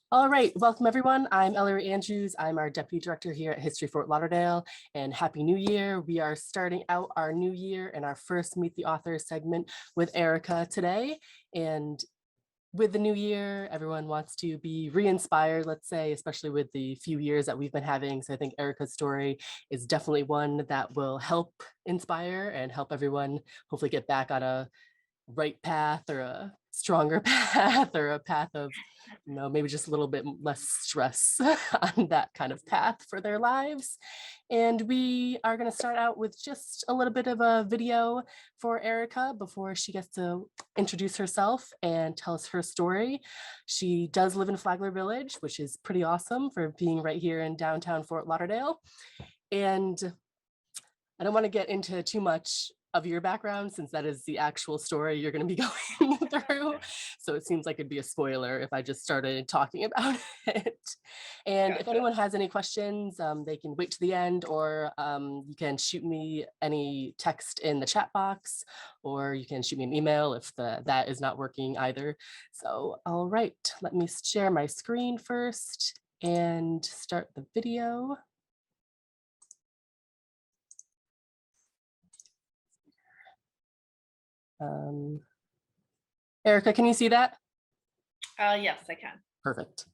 All right, welcome everyone. I'm Ellery Andrews. I'm our Deputy Director here at History Fort Lauderdale, and Happy New Year. We are starting out our new year and our first Meet the Author segment with Erika today. And with the new year, everyone wants to be re-inspired, let's say, especially with the few years that we've been having. So I think Erika's story is definitely one that will help inspire and help everyone hopefully get back on a right path or a stronger path or a path of, maybe just a little bit less stress on that kind of path for their lives. And we are going to start out with just a little bit of a video for Erika before she gets to introduce herself and tell us her story. She does live in Flagler Village, which is pretty awesome for being right here in downtown Fort Lauderdale. And I don't want to get into too much of your background since that is the actual story you're going to be going through. So it seems like it'd be a spoiler if I just started talking about it. And if Gotcha. anyone has any questions, they can wait to the end, or you can shoot me any text in the chat box, or you can shoot me an email if that is not working either. So, all right, let me share my screen first and start the video. Erika, can you see that? Yes, I can. Perfect.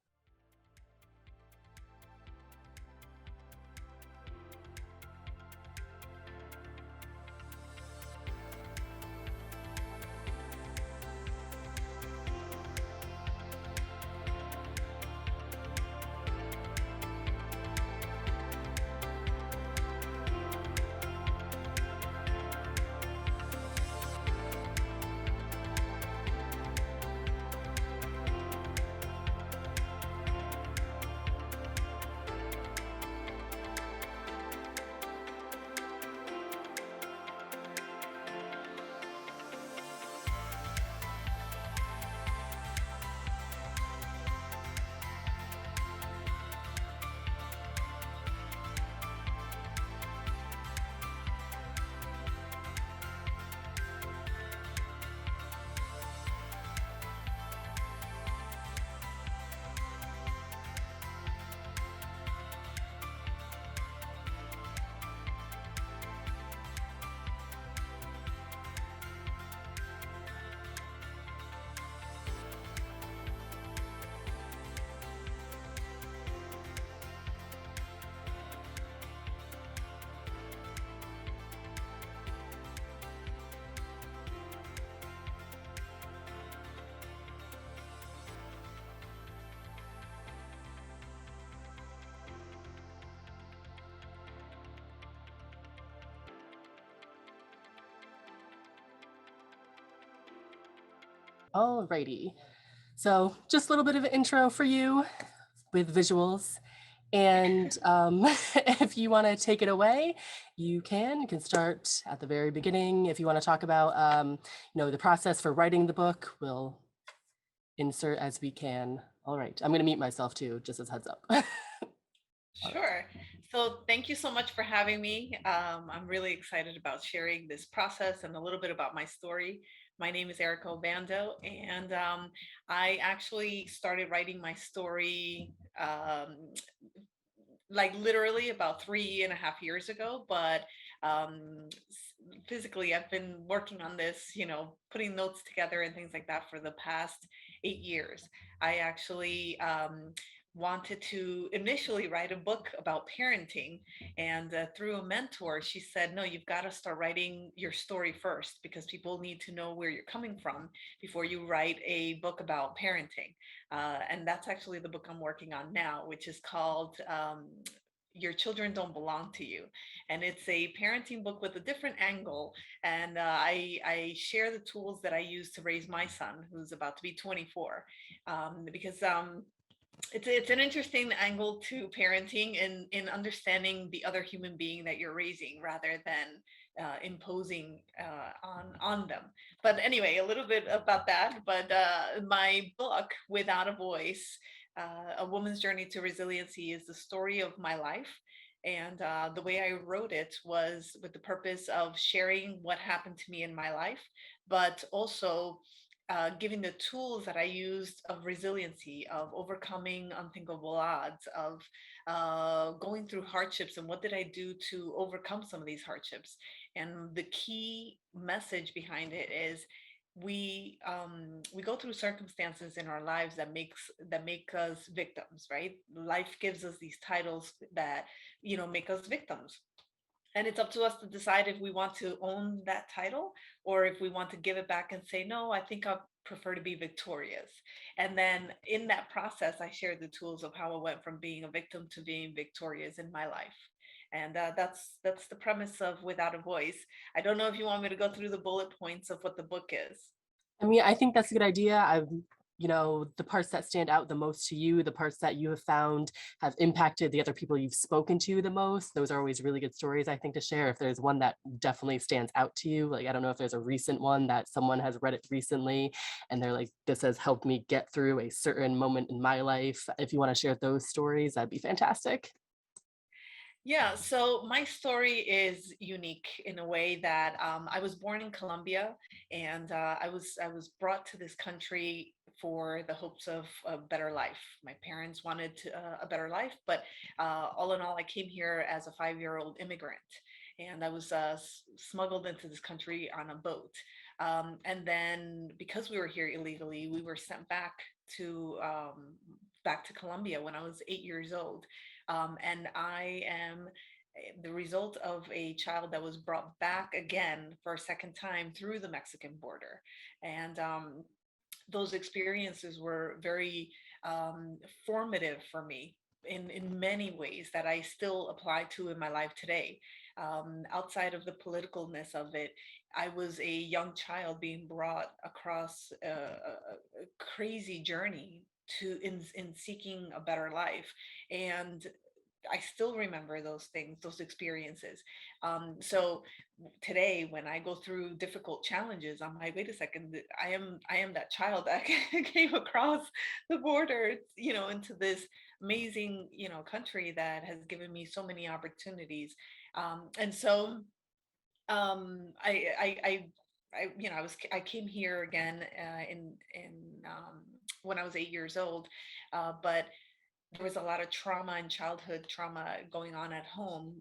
Alrighty. So just a little bit of an intro for you with visuals. And if you want to take it away, you can. You can start at the very beginning. If you want to talk about, the process for writing the book, we'll insert as we can. All right. I'm going to mute myself too, just as heads up. All right. Sure. So thank you so much for having me. I'm really excited about sharing this process and a little bit about my story. My name is Erika Obando, and I actually started writing my story like literally about 3.5 years ago, but physically I've been working on this, putting notes together and things like that for the past 8 years. I actually wanted to initially write a book about parenting, and through a mentor she said, no, you've got to start writing your story first because people need to know where you're coming from before you write a book about parenting. And that's actually the book I'm working on now, which is called Your Children Don't Belong to You. And it's a parenting book with a different angle. And I share the tools that I use to raise my son, who's about to be 24, because it's an interesting angle to parenting in understanding the other human being that you're raising rather than imposing on them. But anyway, a little bit about that. But my book, Without a Voice, A Woman's Journey to Resiliency, is the story of my life. And the way I wrote it was with the purpose of sharing what happened to me in my life, but also giving the tools that I used of resiliency, of overcoming unthinkable odds, of going through hardships, and what did I do to overcome some of these hardships. And the key message behind it is we go through circumstances in our lives that make us victims, right? Life gives us these titles that make us victims, and it's up to us to decide if we want to own that title or if we want to give it back and say, no, I think I prefer to be victorious. And then in that process, I shared the tools of how I went from being a victim to being victorious in my life. And that's the premise of Without a Voice. I don't know if you want me to go through the bullet points of what the book is. I mean, I think that's a good idea. The parts that stand out the most to you, the parts that you have found have impacted the other people you've spoken to the most, those are always really good stories, I think, to share. If there's one that definitely stands out to you, like, I don't know if there's a recent one that someone has read it recently and they're like, this has helped me get through a certain moment in my life. If you want to share those stories, that'd be fantastic. Yeah, so my story is unique in a way that I was born in Colombia, and I was brought to this country for the hopes of a better life. My parents wanted a better life, but all in all, I came here as a 5-year-old immigrant, and I was smuggled into this country on a boat. And then, because we were here illegally, we were sent to back to Colombia when I was 8 years old, and I am the result of a child that was brought back again for a second time through the Mexican border. And those experiences were very formative for me in many ways that I still apply to in my life today. Outside of the politicalness of it, I was a young child being brought across a crazy journey in seeking a better life, and I still remember those things, those experiences. So today, when I go through difficult challenges, I'm like, wait a second, I am that child that came across the border, into this amazing, country that has given me so many opportunities. And so I came here again when I was 8 years old, but there was a lot of trauma and childhood trauma going on at home,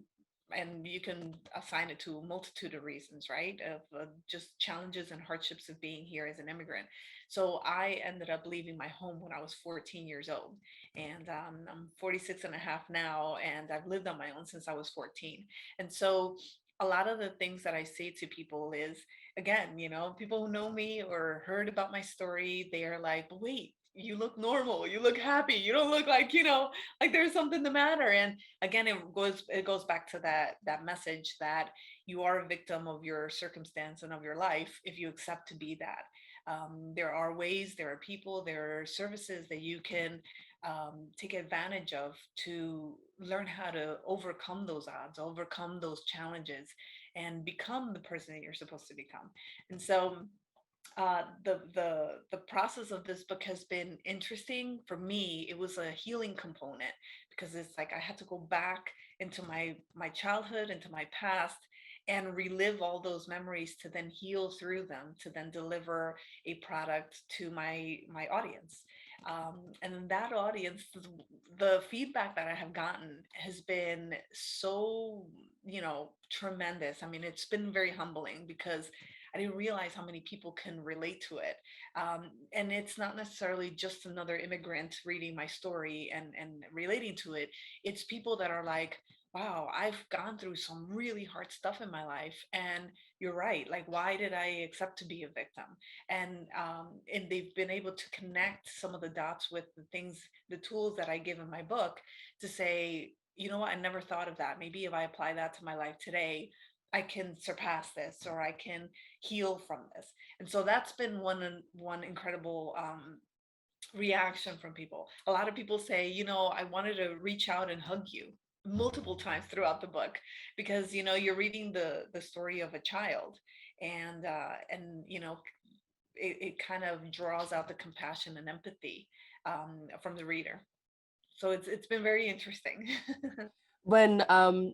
and you can assign it to a multitude of reasons, right, of just challenges and hardships of being here as an immigrant. So I ended up leaving my home when I was 14 years old, and I'm 46 and a half now, and I've lived on my own since I was 14. And so a lot of the things that I say to people is, again, people who know me or heard about my story, they are like, but wait, you look normal, you look happy, you don't look like, like there's something the matter. And again, it goes back to that message that you are a victim of your circumstance and of your life if you accept to be that. There are ways, there are people, there are services that you can take advantage of to learn how to overcome those odds, overcome those challenges, and become the person that you're supposed to become. And so the process of this book has been interesting for me. It was a healing component because it's like I had to go back into my childhood, into my past, and relive all those memories to then heal through them, to then deliver a product to my audience. And that audience, the feedback that I have gotten has been so, tremendous. I mean, it's been very humbling because I didn't realize how many people can relate to it. And it's not necessarily just another immigrant reading my story and relating to it. It's people that are like, wow, I've gone through some really hard stuff in my life. And you're right. Like, why did I accept to be a victim? And they've been able to connect some of the dots with the things, the tools that I give in my book to say, you know what, I never thought of that. Maybe if I apply that to my life today, I can surpass this, or I can heal from this. And so that's been one incredible reaction from people. A lot of people say, I wanted to reach out and hug you multiple times throughout the book because you're reading the story of a child, and it kind of draws out the compassion and empathy from the reader. So it's been very interesting. When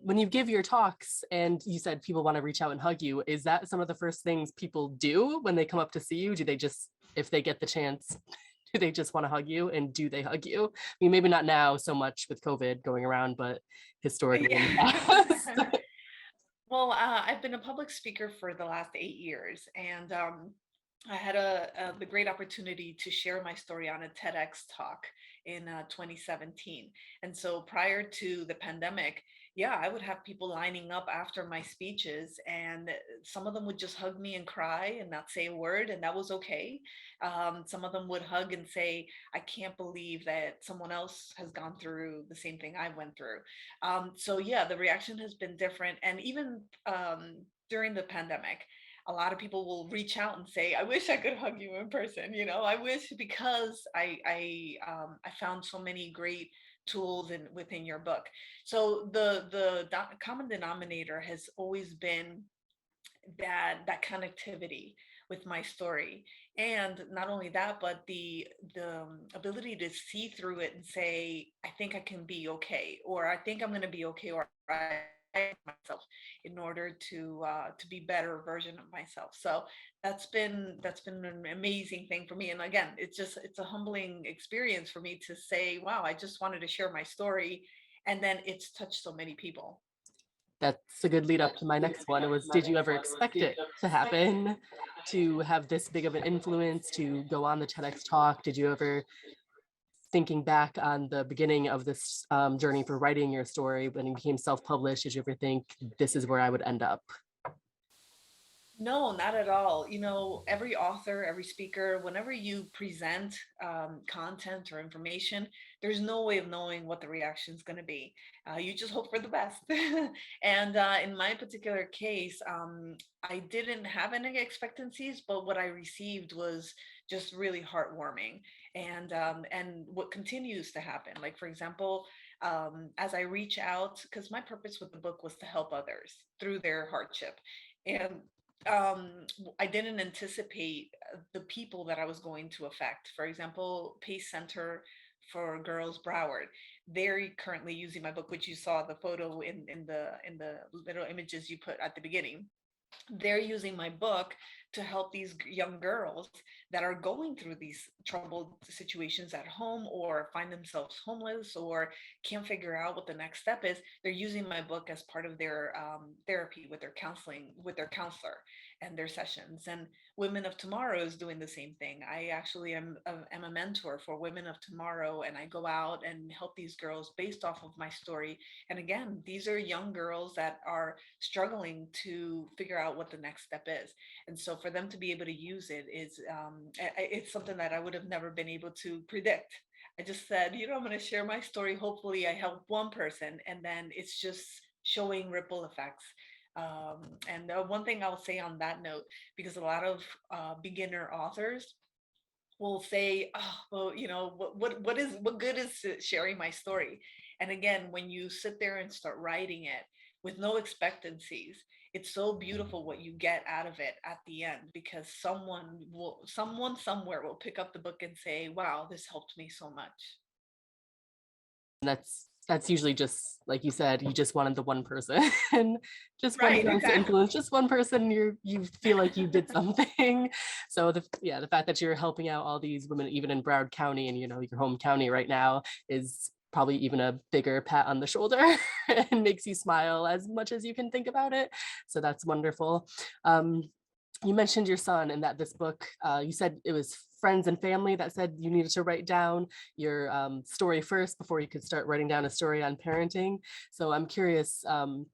you give your talks and you said people want to reach out and hug you, is that some of the first things people do when they come up to see you? Do they just, if they get the chance, do they just want to hug you, and do they hug you? I mean, maybe not now so much with COVID going around, but historically in the past. Yeah. Well, I've been a public speaker for the last 8 years, and I had the great opportunity to share my story on a TEDx talk in 2017. And so prior to the pandemic, yeah, I would have people lining up after my speeches, and some of them would just hug me and cry and not say a word, and that was okay. Some of them would hug and say, I can't believe that someone else has gone through the same thing I went through. So yeah, the reaction has been different. And even during the pandemic, a lot of people will reach out and say, I wish I could hug you in person. I wish, because I found so many great tools within your book. So the common denominator has always been that connectivity with my story. And not only that, but the ability to see through it and say, I think I can be okay, or I think I'm going to be okay, or I myself in order to be better version of myself. So that's been an amazing thing for me. And again, it's a humbling experience for me to say, wow, I just wanted to share my story, and then it's touched so many people. That's a good lead up to my next one. It was, did you ever expect it to happen, to have this big of an influence, to go on the TEDx talk? Did you ever, thinking back on the beginning of this journey for writing your story when you became self-published, did you ever think this is where I would end up? No, not at all. Every author, every speaker, whenever you present content or information, there's no way of knowing what the reaction is going to be. You just hope for the best. And in my particular case, I didn't have any expectancies, but what I received was just really heartwarming. And what continues to happen, like for example, as I reach out, because my purpose with the book was to help others through their hardship. And I didn't anticipate the people that I was going to affect. For example, Pace Center for Girls Broward. They're currently using my book, which you saw the photo in the little images you put at the beginning. They're using my book to help these young girls that are going through these troubled situations at home, or find themselves homeless, or can't figure out what the next step is. They're using my book as part of their therapy with their counseling, with their counselor, and their sessions. And Women of Tomorrow is doing the same thing. I actually am a mentor for Women of Tomorrow, and I go out and help these girls based off of my story. And again, these are young girls that are struggling to figure out what the next step is. And so for them to be able to use it is it's something that I would have never been able to predict. I just said, I'm going to share my story. Hopefully I help one person, and then it's just showing ripple effects. And one thing I'll say on that note, because a lot of beginner authors will say, oh, well, what good is sharing my story? And again, when you sit there and start writing it with no expectancies, it's so beautiful what you get out of it at the end, because someone somewhere will pick up the book and say, wow, this helped me so much. And that's usually just like you said, you just wanted the one person, just one Right, person to exactly. influence, just one person, you feel like you did something. So the fact that you're helping out all these women, even in Broward County, and your home county right now, is probably even a bigger pat on the shoulder and makes you smile as much as you can think about it. So that's wonderful. Um, you mentioned your son, and that this book, you said it was friends and family that said you needed to write down your story first before you could start writing down a story on parenting. So I'm curious, and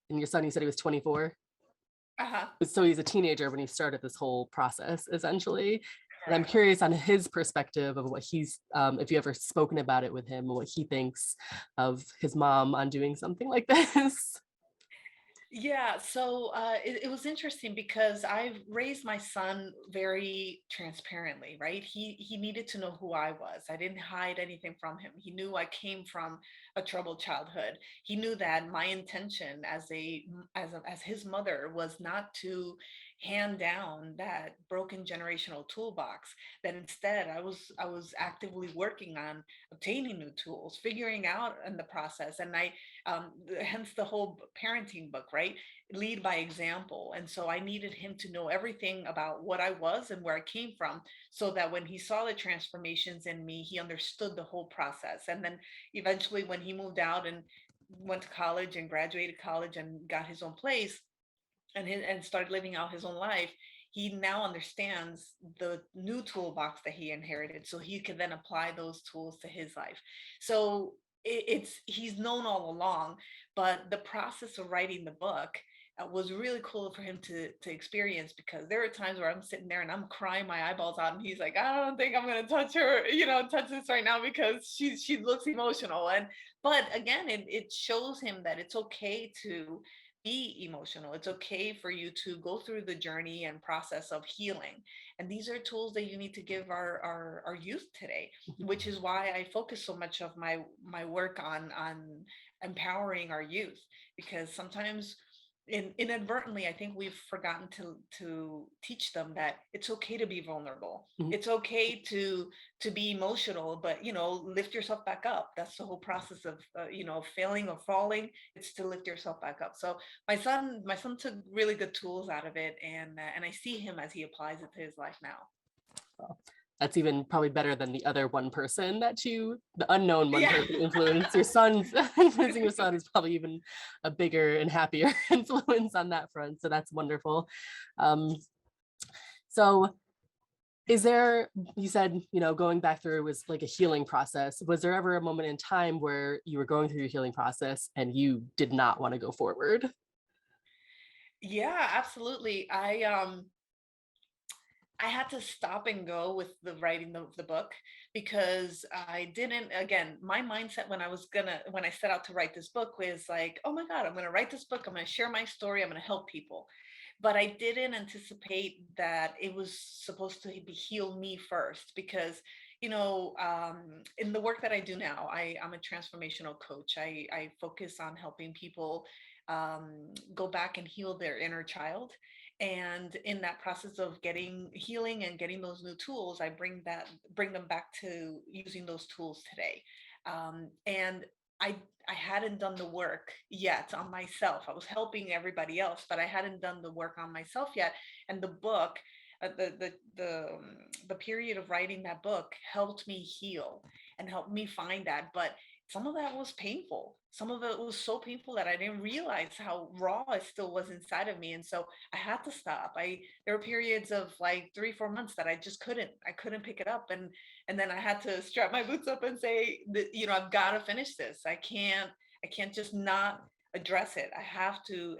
your son, you said he was 24. Uh-huh. So he's a teenager when he started this whole process, essentially. And I'm Correct. curious on his perspective of what he's, if you ever spoken about it with him, what he thinks of his mom on doing something like this. Yeah, so it was interesting because I've raised my son very transparently, right? He needed to know who I was. I didn't hide anything from him. He knew I came from a troubled childhood. He knew that my intention as his mother was not to hand down that broken generational toolbox. That instead I was actively working on obtaining new tools, figuring out in the process. And Hence the whole parenting book, right? Lead by example. And so I needed him to know everything about what I was and where I came from, so that when he saw the transformations in me, he understood the whole process. And then eventually, when he moved out and went to college and graduated college and got his own place, and started living out his own life, he now understands the new toolbox that he inherited, so he can then apply those tools to his life. So it's he's known all along, but the process of writing the book was really cool for him to experience, because there are times where I'm sitting there and I'm crying my eyeballs out, and he's like, I don't think I'm gonna touch her, touch this right now, because she looks emotional. And but again, it shows him that it's okay to be emotional. It's okay for you to go through the journey and process of healing. And these are tools that you need to give our youth today, which is why I focus so much of my work on empowering our youth, because sometimes inadvertently, I think we've forgotten to teach them that it's okay to be vulnerable. Mhm. It's okay to be emotional, but lift yourself back up. That's the whole process of failing or falling. It's to lift yourself back up. So my son took really good tools out of it, and I see him as he applies it to his life now. Well, that's even probably better than the other one person the unknown one Yeah. person influence. Your son's influencing your son is probably even a bigger and happier influence on that front. So that's wonderful. Um, so is there, you said, going back through was like a healing process. Was there ever a moment in time where you were going through your healing process and you did not want to go forward? Yeah, absolutely. I had to stop and go with the writing of the book, because I didn't, again, my mindset when I set out to write this book was like, oh my God, I'm gonna write this book, I'm gonna share my story, I'm gonna help people. But I didn't anticipate that it was supposed to be heal me first, because in the work that I do now, I'm a transformational coach. I focus on helping people go back and heal their inner child. And in that process of getting healing and getting those new tools, I bring them back to using those tools today. And I hadn't done the work yet on myself. I was helping everybody else, but I hadn't done the work on myself yet. And the book, the period of writing that book helped me heal and helped me find that. But some of that was painful. Some of it was so painful that I didn't realize how raw it still was inside of me. And so I had to stop. There were periods of like 3, 4 months that I couldn't pick it up. And then I had to strap my boots up and say that, I've got to finish this. I can't just not address it. I have to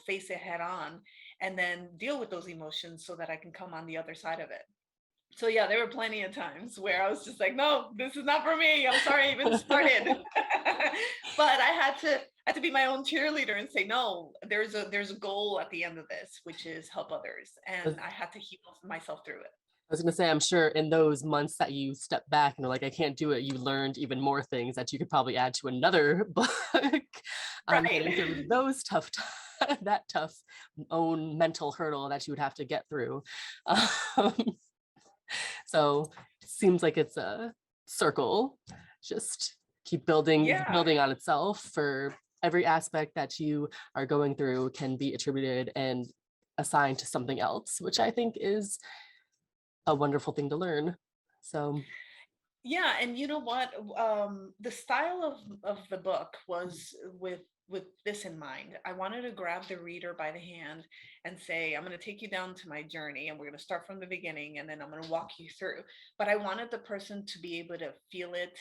face it head on, and then deal with those emotions so that I can come on the other side of it. So yeah, there were plenty of times where I was just like, no, this is not for me. I'm sorry I even started. But I had to be my own cheerleader and say, no, there's a goal at the end of this, which is help others. And I had to heal myself through it. I was going to say, I'm sure in those months that you stepped back and were like, I can't do it, you learned even more things that you could probably add to another book on getting Right. through those that tough own mental hurdle that you would have to get through. Um, so it seems like it's a circle, just keep Yeah. building on itself. For every aspect that you are going through can be attributed and assigned to something else, which I think is a wonderful thing to learn. So, Yeah, and you know what? The style of the book was with this in mind. I wanted to grab the reader by the hand and say, I'm going to take you down to my journey, and we're going to start from the beginning, and then I'm going to walk you through. But I wanted the person to be able to feel it,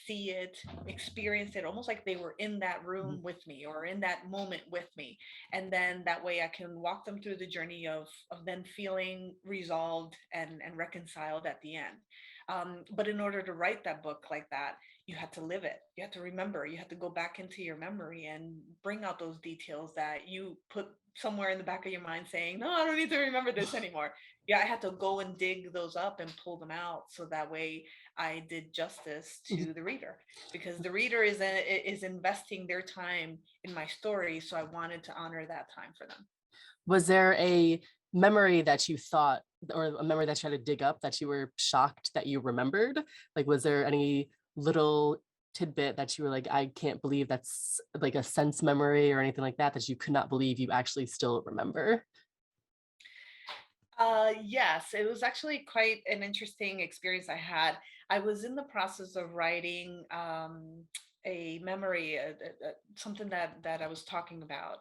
see it, experience it, almost like they were in that room with me or in that moment with me. And then that way I can walk them through the journey of then feeling resolved and reconciled at the end. But in order to write that book like that, you had to live it. You had to remember. You had to go back into your memory and bring out those details that you put somewhere in the back of your mind saying, no, I don't need to remember this anymore. Yeah, I had to go and dig those up and pull them out, so that way I did justice to the reader, because the reader is investing their time in my story. So I wanted to honor that time for them. was there a memory that you thought, or a memory that you had to dig up that you were shocked that you remembered? Like, was there any little tidbit that you were like, I can't believe that's like a sense memory or anything like that you could not believe you actually still remember? Yes, it was actually quite an interesting experience I had. I was in the process of writing a memory, something that I was talking about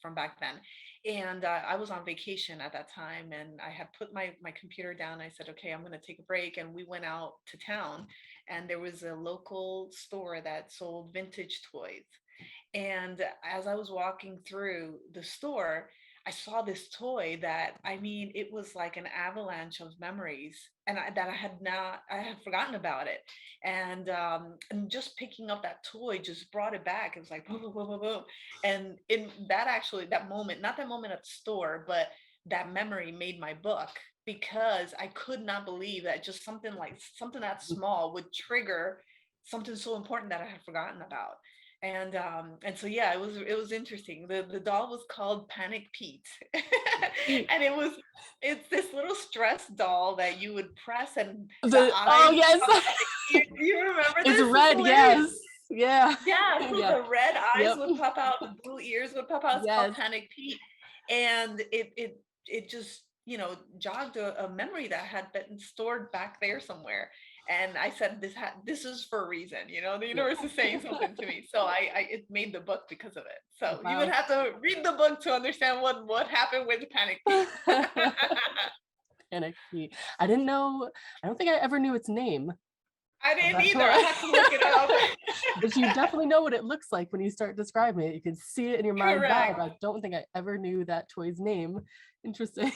from back then, and I was on vacation at that time, and I had put my computer down. I said, "Okay, I'm going to take a break," and we went out to town, and there was a local store that sold vintage toys. And as I was walking through the store, I saw this toy that, I mean, it was like an avalanche of memories, and that I had forgotten about it. And just picking up that toy just brought it back. It was like boom, boom, boom, boom, boom. And in that, actually, that moment, not that moment at the store, but that memory made my book, because I could not believe that just something that small would trigger something so important that I had forgotten about. And so yeah, it was interesting. The doll was called Panic Pete. And it's this little stress doll that you would press, and the Oh eyes would yes. pop out. You remember It's this? It's red, hilarious. yes. Yeah. Yeah, so Yeah. the red eyes Yep. would pop out, the blue ears would pop out. It's called Yes. Panic Pete. And it just, jogged a memory that had been stored back there somewhere. And I said, this is for a reason, the Yep. universe is saying something to me. So I it made the book because of it. So you would Wow. have to read the book to understand what happened with Panic Pete. Panic Pete. I didn't know, I don't think I ever knew its name I of didn't that either. toy. I had to look it up. But you definitely know what it looks like when you start describing it. You can see it in your mind's eye, Correct. but I don't think I ever knew that toy's name. Interesting.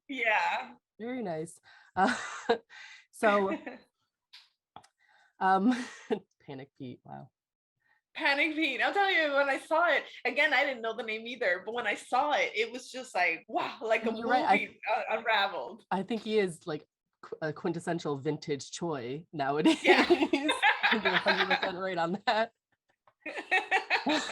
Yeah. Very nice. Uh, so, um, Panic Pete. Wow. Panic Pete. I'll tell you, when I saw it, again, I didn't know the name either, but when I saw it, it was just like, wow, like a You're right. I movie unraveled. I think he is like a quintessential vintage Choi nowadays. Yeah. I think you're 100% right on that.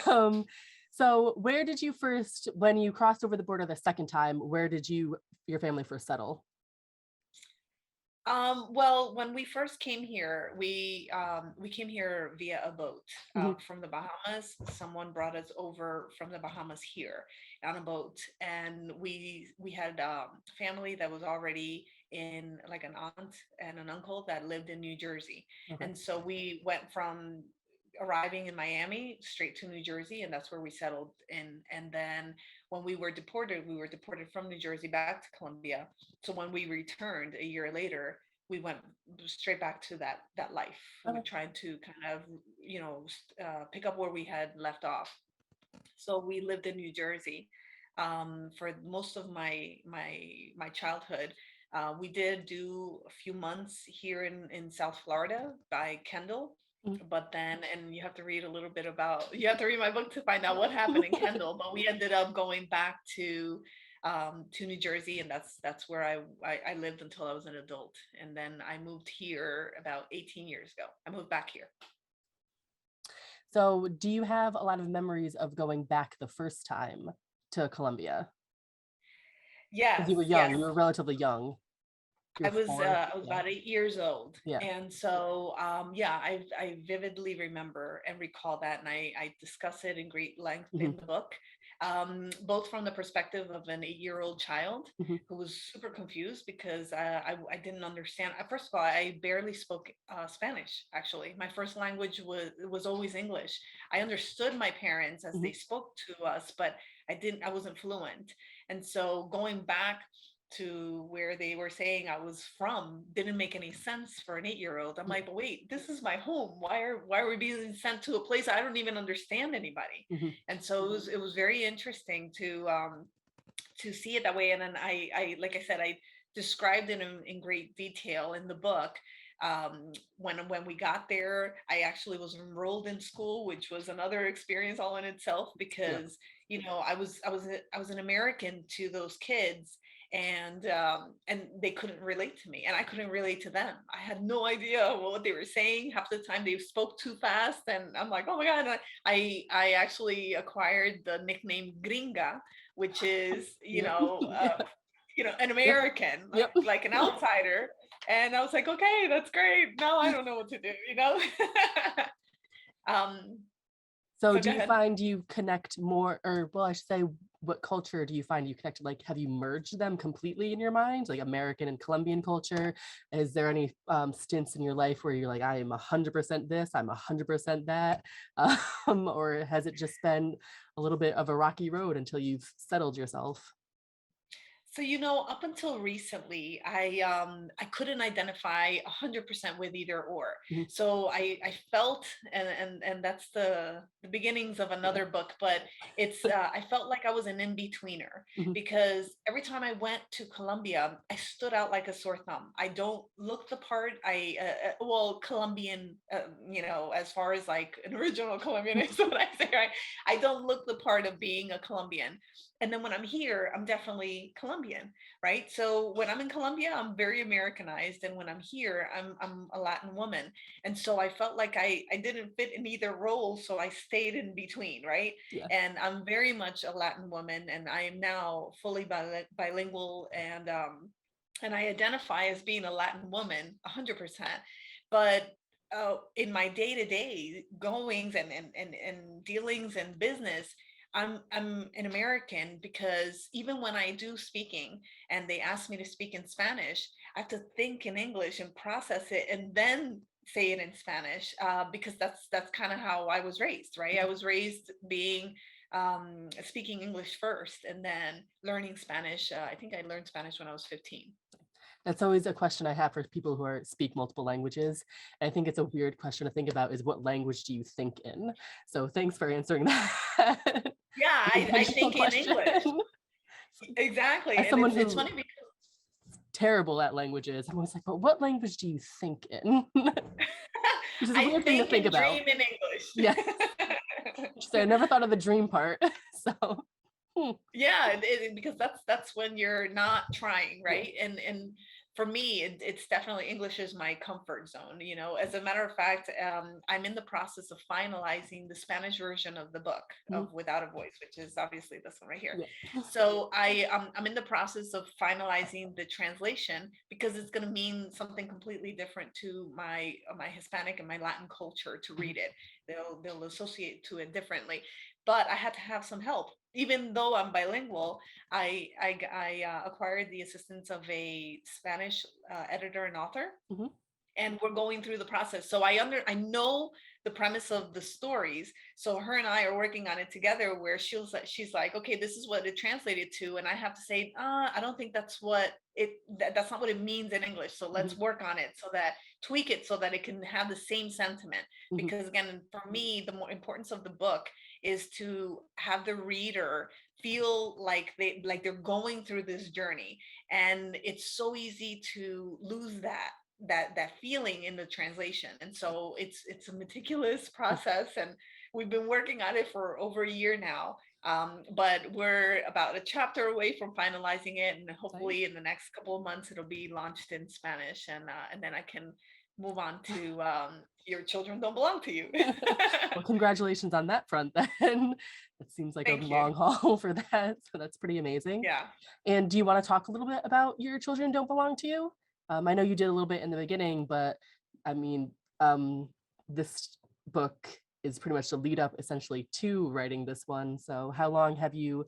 Um, so where did you first, when you crossed over the border the second time, where did your family first settle? Well, when we first came here, we came here via a boat Mhm, from the Bahamas. Someone brought us over from the Bahamas here on a boat, and we had family that was already in, like an aunt and an uncle that lived in New Jersey, okay. and so we went from arriving in Miami straight to New Jersey, and that's where we settled in. And then when we were deported from New Jersey back to Colombia. So when we returned a year later, we went straight back to that life. We Okay. tried to kind of, pick up where we had left off. So we lived in New Jersey for most of my childhood. We did do a few months here in South Florida by Kendall, Mhm. but then, and you have to read a little bit about, you have to read my book to find out what happened in Kendall. But we ended up going back to New Jersey, and that's where I lived until I was an adult, and then I moved here about 18 years ago. I moved back here. So do you have a lot of memories of going back the first time to Colombia? Because Yes, you were young, yes. you were relatively young. You I were was 4. uh, I was Yeah. about 8 years old, Yeah. and so yeah, I vividly remember and recall that, and I discuss it in great length Mhm, in the book, both from the perspective of an 8-year-old child mhm, who was super confused because I didn't understand. First of all, I barely spoke Spanish. Actually, my first language was always English. I understood my parents as mhm, they spoke to us, but I wasn't fluent, and so going back to where they were saying I was from didn't make any sense for an 8-year-old. I'm like, but wait, this is my home. Why are we being sent to a place I don't even understand anybody? mhm. And so it was very interesting to see it that way. And then I like I said, I described it in great detail in the book. When we got there, I actually was enrolled in school, which was another experience all in itself, Yeah. because I was an American to those kids, and they couldn't relate to me, and I couldn't relate to them. I had no idea what they were saying. Half the time they spoke too fast, and I'm like, oh my god. And I actually acquired the nickname Gringa, which is Yep. an Yep. American, Yep. like an outsider. And I was like, okay, that's great. Now I don't know what to do, you know? um, So so do go you ahead. find you connect more, or well, I should say, what culture do you find you connect? Like, have you merged them completely in your mind, like American and Colombian culture? Is there any stints in your life where you're like, I am 100% this, I'm 100% that, or has it just been a little bit of a rocky road until you've settled yourself? So, up until recently, I couldn't identify 100% with either or. Mhm. So I felt, and that's the beginnings of Yeah. another book, but it's I felt like I was an in-betweener Mhm. because every time I went to Colombia, I stood out like a sore thumb. I don't look the part. Well, Colombian, as far as like an original Colombian is what I say, right? I don't look the part of being a Colombian. And then when I'm here, I'm definitely Colombian, right? So when I'm in Colombia, I'm very Americanized, and when I'm here, I'm a Latin woman. And so I felt like I didn't fit in either role, so I stayed in between, right? Yeah. And I'm very much a Latin woman, and I am now fully bilingual, and I identify as being a Latin woman 100%. But in my day-to-day goings and dealings and business, I'm an American because even when I do speaking and they ask me to speak in Spanish, I have to think in English and process it and then say it in Spanish, because that's kind of how I was raised, right? I was raised being speaking English first and then learning Spanish. I think I learned Spanish when I was 15. That's always a question I have for people who speak multiple languages. And I think it's a weird question to think about is what language do you think in? So thanks for answering that. Yeah, I Intentional think in question. English. Exactly. As And someone it's who funny because terrible at languages, I'm always like, but what language do you think in? Which is a I weird thing to think think and about. dream in English. Yeah. So I never thought of the dream part. So Yeah, because that's when you're not trying, yeah. right? And for me, it's definitely English is my comfort zone. As a matter of fact, I'm in the process of finalizing the Spanish version of the book Mhm. of Without a Voice, which is obviously this one right here. Yeah. So I'm in the process of finalizing the translation because it's going to mean something completely different to my Hispanic and my Latin culture to read it. They'll associate to it differently, but I had to have some help. Even though I'm bilingual, I acquired the assistance of a Spanish editor and author, Mhm. and we're going through the process. So I know the premise of the stories. So her and I are working on it together. Where she's like, okay, this is what it translated to, and I have to say, I don't think that's what that's not what it means in English. So let's Mhm. work on it so that tweak it so that it can have the same sentiment. Mhm. Because again, for me, the more importance of the book is to have the reader feel like they're going through this journey, and it's so easy to lose that feeling in the translation. And so it's a meticulous process, and we've been working on it for over a year now. But we're about a chapter away from finalizing it, and hopefully Nice. in the next couple of months it'll be launched in Spanish, and then I can move on to Your Children Don't Belong to You. Well, congratulations on that front then. It seems like a Thank you. long haul for that. So that's pretty amazing. Yeah. And do you want to talk a little bit about Your Children Don't Belong to You? I know you did a little bit in the beginning, but I mean, this book is pretty much the lead up essentially to writing this one. So how long have you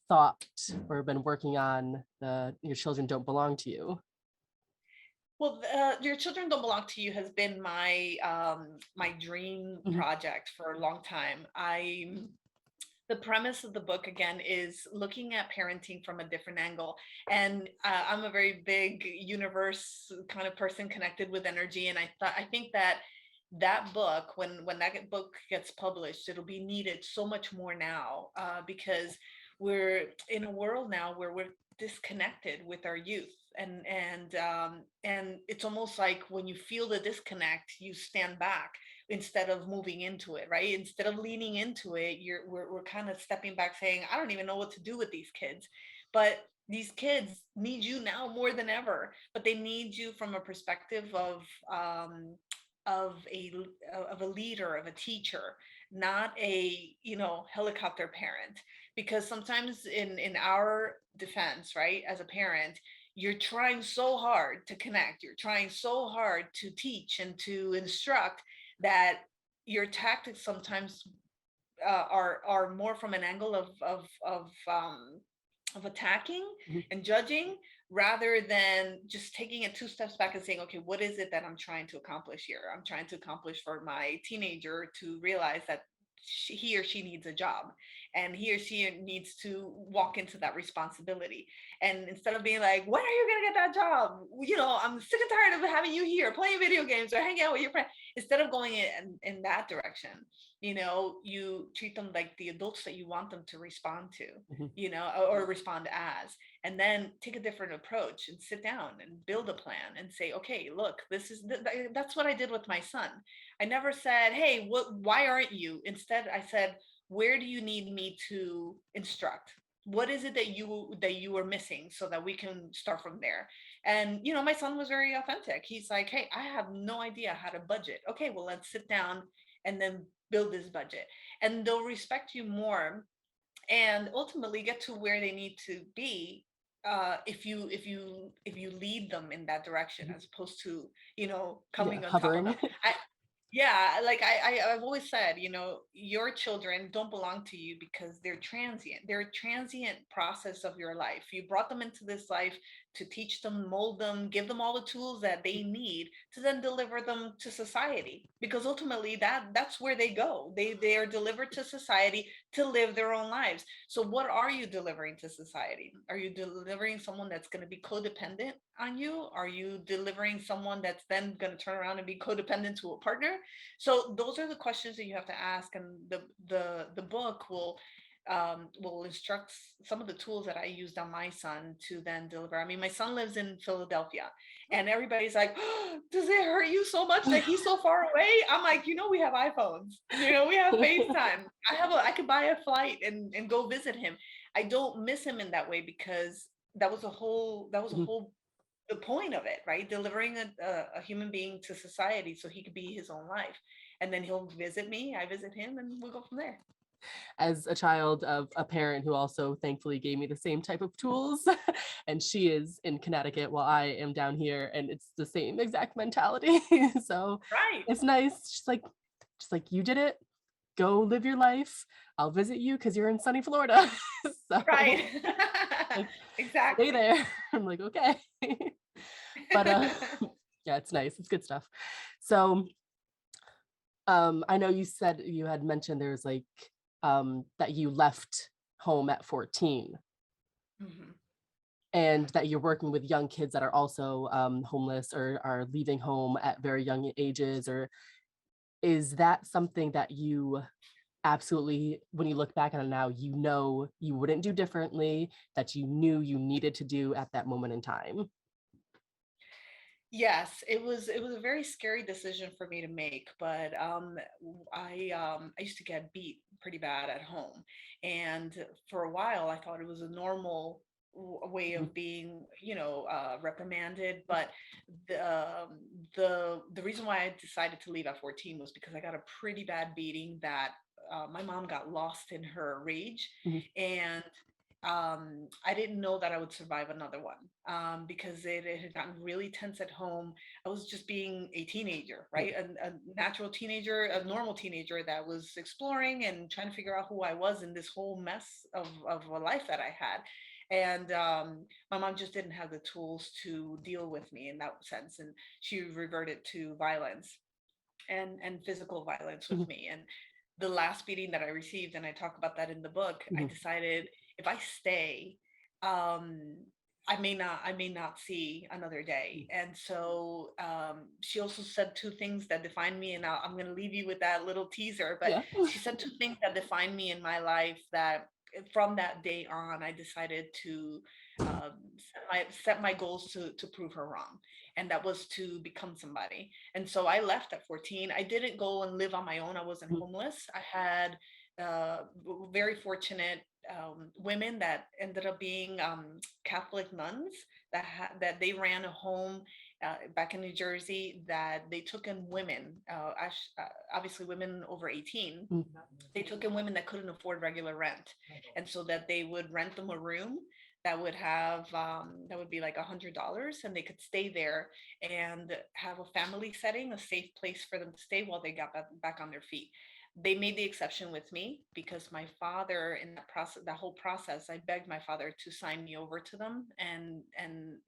thought or been working on the Your Children Don't Belong to You? Well, Your Children Don't Belong to You has been my dream Mhm. project for a long time. The premise of the book again is looking at parenting from a different angle, and I'm a very big universe kind of person, connected with energy, and I think that that book, when that book gets published, it'll be needed so much more now, because we're in a world now where we're disconnected with our youth, and it's almost like when you feel the disconnect, you stand back instead of moving into it, right? Instead of leaning into it, we're kind of stepping back saying, I don't even know what to do with these kids. But these kids need you now more than ever, but they need you from a perspective of a of a leader, of a teacher, not a helicopter parent. Because sometimes in our defense, right, as a parent, you're trying so hard to connect, you're trying so hard to teach and to instruct, that your tactics sometimes are more from an angle of attacking Mhm. and judging, rather than just taking it two steps back and saying, okay, what is it that I'm trying to accomplish here? I'm trying to accomplish for my teenager to realize that he or she needs a job, and he or she needs to walk into that responsibility. And instead of being like, when are you going to get that job? I'm sick and tired of having you here playing video games or hanging out with your friends. Instead of going in that direction, you treat them like the adults that you want them to respond to, Mhm. or respond as, and then take a different approach and sit down and build a plan and say, okay, look, this is that's what I did with my son. I never said, hey, why aren't you? Instead, I said, where do you need me to instruct? What is it that you are missing, so that we can start from there? And my son was very authentic. He's like, hey, I have no idea how to budget. Okay, well, let's sit down and then build this budget. And they'll respect you more, and ultimately get to where they need to be, if you lead them in that direction, Mhm. as opposed to Yeah, coming on top of them. hovering. Yeah, like I've always said, your children don't belong to you because they're transient. They're a transient process of your life. You brought them into this life to teach them, mold them, give them all the tools that they need to then deliver them to society. Because ultimately that's where they go. They are delivered to society to live their own lives. So what are you delivering to society? Are you delivering someone that's going to be codependent on you? Are you delivering someone that's then going to turn around and be codependent to a partner? So those are the questions that you have to ask, and the book will instruct some of the tools that I used on my son to then deliver. I mean, my son lives in Philadelphia, and everybody's like, oh, does it hurt you so much that he's so far away? I'm like, we have iPhones, we have FaceTime. I could buy a flight and go visit him. I don't miss him in that way, because Mhm. that was a whole the point of it, right? Delivering a human being to society so he could be his own life. And then he'll visit me, I visit him, and we'll go from there. As a child of a parent who also thankfully gave me the same type of tools, and she is in Connecticut while I am down here, and it's the same exact mentality. So Right, it's nice. Just like you did it. Go live your life. I'll visit you because you're in sunny Florida. So right. like stay Exactly. there. I'm like, okay. But yeah, it's nice. It's good stuff. So I know you said you had mentioned there's like that you left home at 14 Mhm. and that you're working with young kids that are also homeless or are leaving home at very young ages, or is that something that you absolutely, when you look back on it now, you wouldn't do differently, that you knew you needed to do at that moment in time? Yes, it was a very scary decision for me to make, but I used to get beat pretty bad at home, and for a while I thought it was a normal way Mhm. of being, reprimanded. But the reason why I decided to leave at 14 was because I got a pretty bad beating that my mom got lost in her rage, Mhm. and I didn't know that I would survive another one, because it had gotten really tense at home. I was just being a teenager, Yeah. right? A natural teenager, a normal teenager that was exploring and trying to figure out who I was in this whole mess of a life that I had. And my mom just didn't have the tools to deal with me in that sense. And she reverted to violence and physical violence with Mhm. me. And the last beating that I received, and I talk about that in the book, I Mhm. decided, if I stay, um, I may not see another day. And so she also said two things that defined me, and I'm going to leave you with that little teaser. But Yeah. she said two things that defined me in my life, that from that day on, I decided to set my goals to prove her wrong, and that was to become somebody. And so I left at 14. I didn't go and live on my own. I wasn't Mhm. homeless. I had very fortunate women that ended up being Catholic nuns, that they ran a home back in New Jersey, that they took in women, obviously women over 18. Mhm. They took in women that couldn't afford regular rent, and so that they would rent them a room that would that would be like $100, and they could stay there and have a family setting, a safe place for them to stay while they got back on their feet. They made the exception with me because my father, in that process, that whole process, I begged my father to sign me over to them, and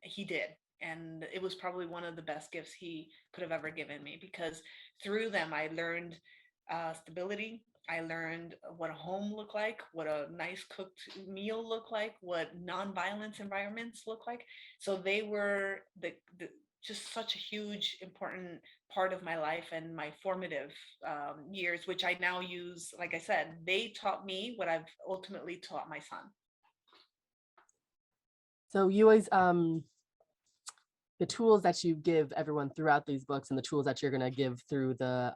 he did. And it was probably one of the best gifts he could have ever given me, because through them I learned stability. I learned what a home looked like, what a nice cooked meal looked like, what nonviolence environments look like. So they were the just such a huge, important part of my life and my formative years, which I now use. Like I said, they taught me what I've ultimately taught my son. So you always the tools that you give everyone throughout these books and the tools that you're going to give through the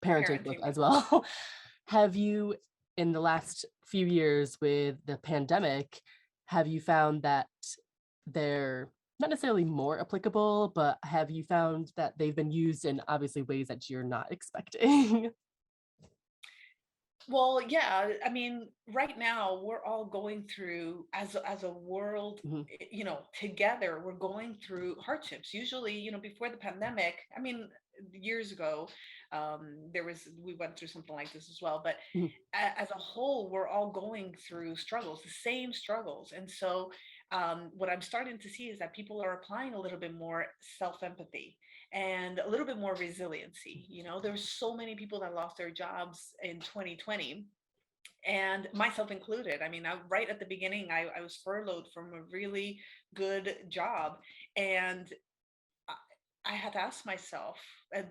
parenting book Parenting. as well. Have you, in the last few years with the pandemic, have you found that they're not necessarily more applicable, but have you found that they've been used in obviously ways that you're not expecting? Well, yeah, I mean, right now we're all going through, as a world, Mhm, together, we're going through hardships. Usually, before the pandemic, I mean, years ago, we went through something like this as well. But mhm, as a whole, we're all going through struggles, the same struggles. And so, what I'm starting to see is that people are applying a little bit more self-empathy and a little bit more resiliency. There's so many people that lost their jobs in 2020, and myself included. I mean, right at the beginning, I was furloughed from a really good job, and I, I had to ask myself, I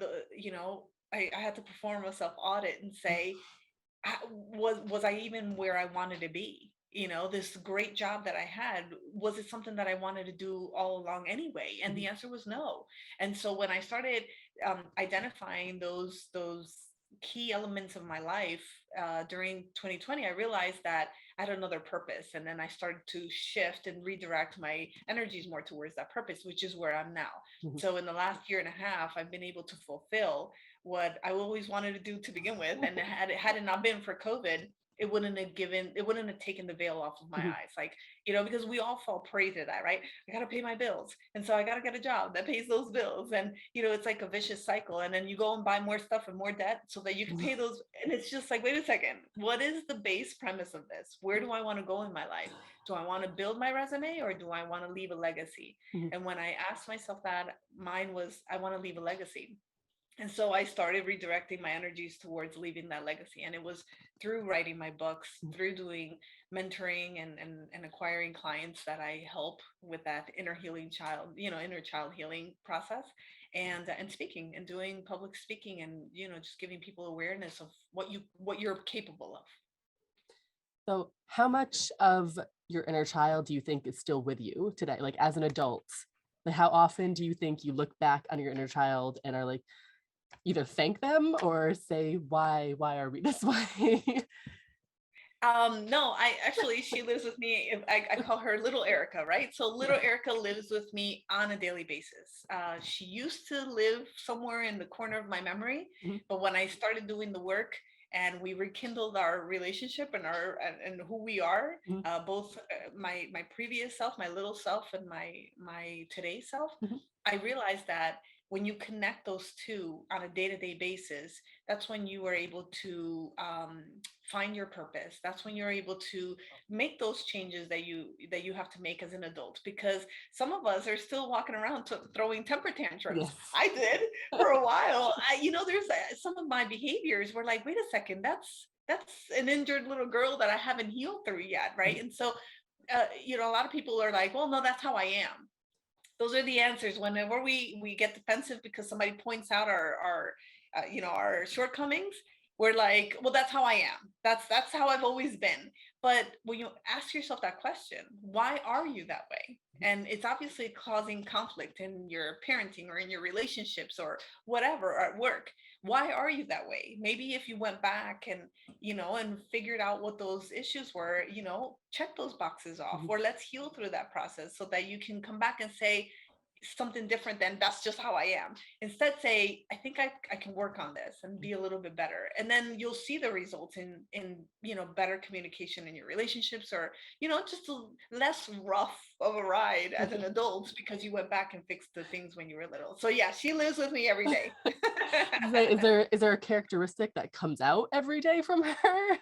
had to perform a self audit and say, was I even where I wanted to be? This great job that I had, was it something that I wanted to do all along anyway? And mhm, the answer was no. And so when I started identifying those key elements of my life during 2020, I realized that I had another purpose. And then I started to shift and redirect my energies more towards that purpose, which is where I'm now. mhm, So in the last year and a half, I've been able to fulfill what I always wanted to do to begin with. And had it not been for COVID, it wouldn't have taken the veil off of my mhm, eyes. Like, because we all fall prey to that, right? I gotta pay my bills. And so I gotta get a job that pays those bills. And it's like a vicious cycle. And then you go and buy more stuff and more debt so that you can mhm, pay those. And it's just like, wait a second, what is the base premise of this? Where do I want to go in my life? Do I want to build my resume, or do I want to leave a legacy? mhm. And when I asked myself that, mine was, I want to leave a legacy. And so I started redirecting my energies towards leaving that legacy. And it was through writing my books, through doing mentoring and acquiring clients, that I help with that inner healing child, inner child healing process, and speaking and doing public speaking, and just giving people awareness of what you're capable of. So how much of your inner child do you think is still with you today, like as an adult? Like how often do you think you look back on your inner child and are like, either thank them or say, why are we this way? No, I actually, she lives with me. I call her little Erica, right? So little Erica lives with me on a daily basis. She used to live somewhere in the corner of my memory, Mhm, but when I started doing the work and we rekindled our relationship and and who we are, mhm, both my previous self, my little self, and my today's self, mhm, I realized that when you connect those two on a day-to-day basis, that's when you are able to find your purpose. That's when you're able to make those changes that you have to make as an adult, because some of us are still walking around throwing temper tantrums. yes. I did for a while. There's some of my behaviors were like, wait a second, that's an injured little girl that I haven't healed through yet, right? And so a lot of people are like, well, no, that's how I am. Those are the answers whenever we get defensive because somebody points out our shortcomings. We're like, well, that's how I am. That's how I've always been. But when you ask yourself that question, why are you that way? And it's obviously causing conflict in your parenting or in your relationships or whatever, or at work. Why are you that way? Maybe if you went back and figured out what those issues were, check those boxes off, Mhm, or let's heal through that process so that you can come back and say, something different than that's just how I am. Instead, say, I think I can work on this and be a little bit better. And then you'll see the results in better communication in your relationships, or, just less rough of a ride as an adult because you went back and fixed the things when you were little. So yeah, she lives with me every day. Is there a characteristic that comes out every day from her?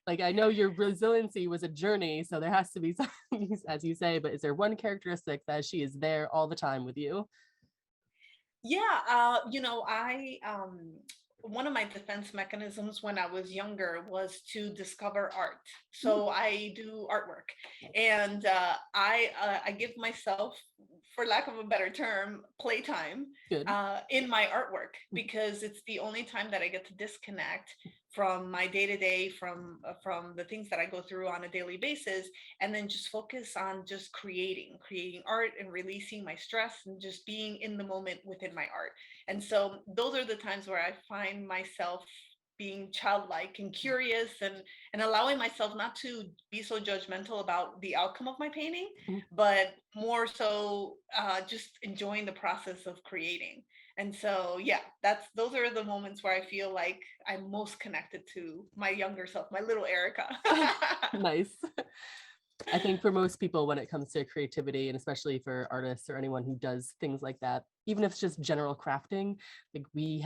Like, I know your resiliency was a journey, so there has to be something, as you say, but is there one characteristic that she is there all the time with you? Yeah, I one of my defense mechanisms when I was younger was to discover art. Mm, So I do artwork, and I give myself, for lack of a better term, playtime good. in my artwork, because it's the only time that I get to disconnect from my day to day, from the things that I go through on a daily basis, and then just focus on just creating art and releasing my stress and just being in the moment within my art. And so those are the times where I find myself being childlike and curious, and allowing myself not to be so judgmental about the outcome of my painting, Mm. but more so just enjoying the process of creating. And so yeah, those are the moments where I feel like I'm most connected to my younger self, my little Erica. Nice. I think for most people, when it comes to creativity, and especially for artists or anyone who does things like that, even if it's just general crafting, like we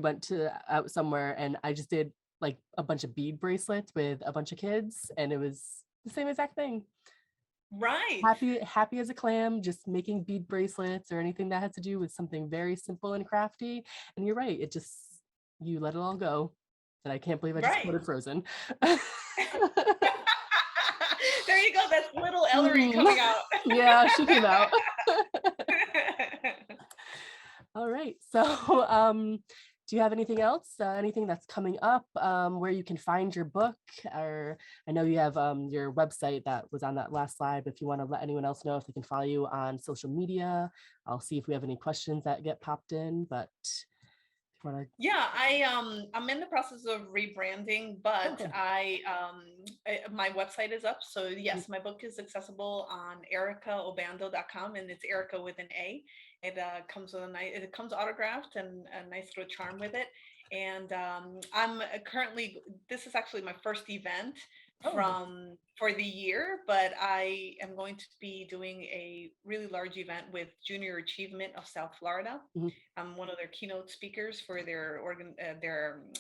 went to out somewhere and I just did like a bunch of bead bracelets with a bunch of kids, and it was the same exact thing. Right. Happy as a clam, just making bead bracelets or anything that had to do with something very simple and crafty. And you're right, it just, you let it all go. And I can't believe I just Right. quoted Frozen. There you go. That's little Ellery Mm, coming out. yeah, she came out. All right. So, do you have anything else? Anything that's coming up? Where you can find your book? Or I know you have your website that was on that last slide. But if you want to let anyone else know if they can follow you on social media, I'll see if we have any questions that get popped in. But if you want Yeah, I'm in the process of rebranding, to, but okay. my website is up. So yes, my book is accessible on erikaobando.com, and it's Erica with an A. It comes with it comes autographed and a nice little charm with it. And I'm currently, this is actually my first event Oh, nice. for the year, but I am going to be doing a really large event with Junior Achievement of South Florida. Mhm. I'm one of their keynote speakers for their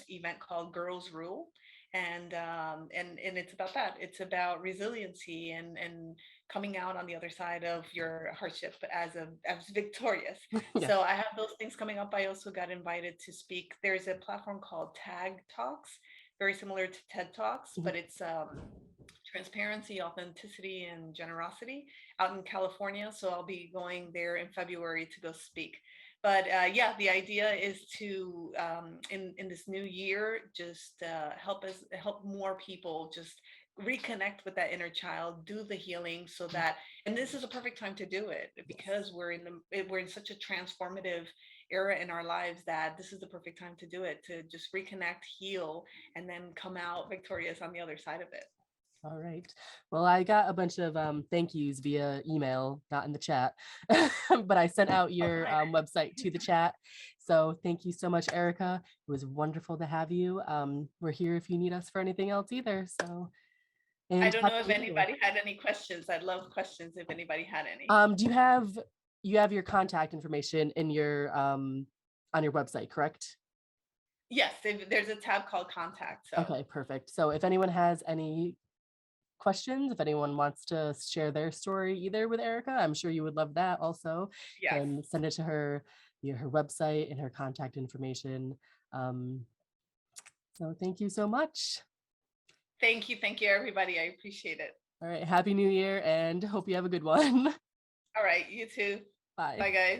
event called Girls Rule, and it's about that. It's about resiliency and coming out on the other side of your hardship as victorious. Yes. So I have those things coming up. I also got invited to speak. There's a platform called Tag Talks, very similar to TED Talks, Mhm. but it's transparency, authenticity, and generosity out in California. So I'll be going there in February to go speak. But yeah, the idea is to in this new year just help more people just reconnect with that inner child, do the healing, so that, and this is a perfect time to do it because we're in such a transformative era in our lives, that this is the perfect time to do it, to just reconnect, heal, and then come out victorious on the other side of it. All right. Well, I got a bunch of thank yous via email, not in the chat, but I sent out Oh, your nice. website to the chat. So thank you so much, Erica. It was wonderful to have you. We're here if you need us for anything else either. So, I and don't know happy if New Year. anybody had any questions. I'd love questions if anybody had any. Do you have your contact information in your on your website, correct? Yes, there's a tab called contact. So Okay, perfect. So if anyone has any questions, if anyone wants to share their story either with Erica, I'm sure you would love that also, yes. then send it to her, her website and her contact information. Um, so thank you so much. Thank you, everybody. I appreciate it. All right, happy New Year and hope you have a good one. All right, you too. Bye. Bye, guys.